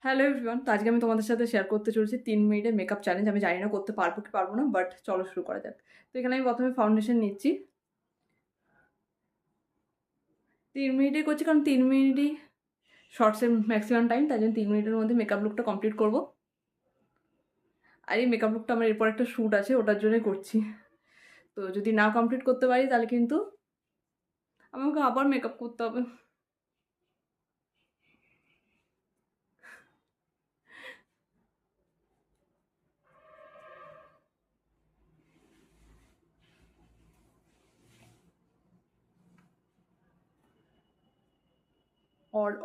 Hello everyone, তো আজকে আমি তোমাদের সাথে শেয়ার করতে চলেছি 3 মিনিটের মেকআপ চ্যালেঞ্জ। আমি জানি না করতে পারবো কি পারবো না, বাট চলো শুরু করা যাক। তো এখানে আমি প্রথমে ফাউন্ডেশন নিচ্ছি। 3 মিনিটে করছি কারণ 3 মিনিটই শর্টসের ম্যাক্সিমাম টাইম, তাই জন্য 3 মিনিটের মধ্যে মেকআপ লুকটা কমপ্লিট করবো। আর এই মেকআপ লুকটা আমার এরপর একটা শ্যুট আছে, ওটার জন্যই করছি। তো যদি না কমপ্লিট করতে পারি তাহলে কিন্তু আমাকে আবার মেকআপ করতে হবে।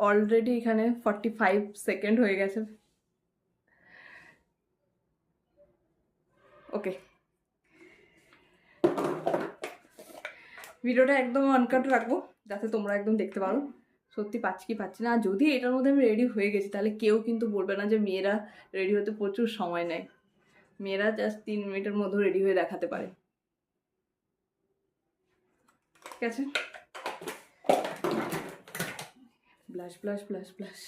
অলরেডি এখানে 45 সেকেন্ড হয়ে গেছে। ওকে, ভিডিওটা একদম আনকাট রাখবো যাতে তোমরা একদম দেখতে পারো সত্যি পাচ্ছি কি পাচ্ছি না। আর যদি এটার মধ্যে আমি রেডি হয়ে গেছি তাহলে কেউ কিন্তু বলবে না যে মেয়েরা রেডি হতে প্রচুর সময় নেয়। মেয়েরা জাস্ট 3 মিনিটের মধ্যে রেডি হয়ে দেখাতে পারে। ঠিক আছে, blush blush blush blush.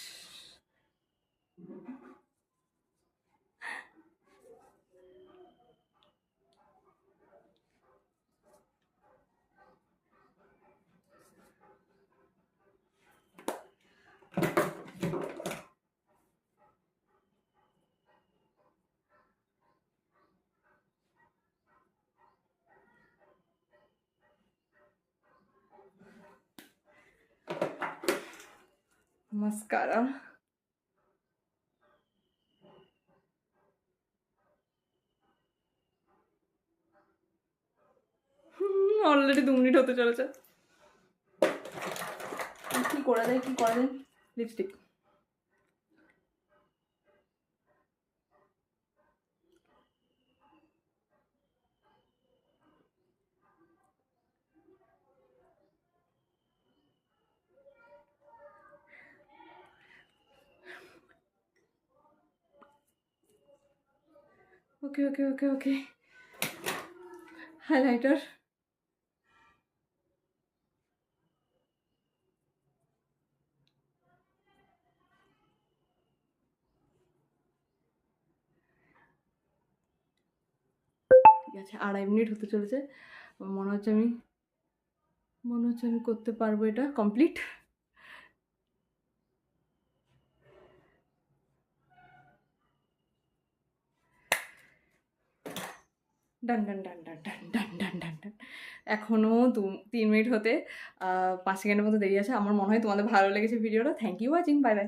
Mascara already 2 minute হতে চলেছে। কি করা যায়, কি করা যায়? লিপস্টিক। ওকে ওকে ওকে ওকে, হাইলাইটার। ঠিক আছে, 2.5 মিনিট হতে চলেছে। মনে হচ্ছে আমি করতে পারবো এটা কমপ্লিট। ডান ডান ডান ডান ডান ডান ডান ডান ডান। এখনও 3 মিনিট হতে 5 সেকেন্ডের মতো দেরি আছে। আমার মনে হয় তোমাদের ভালো লেগেছে ভিডিওটা। Thank you watching, bye by.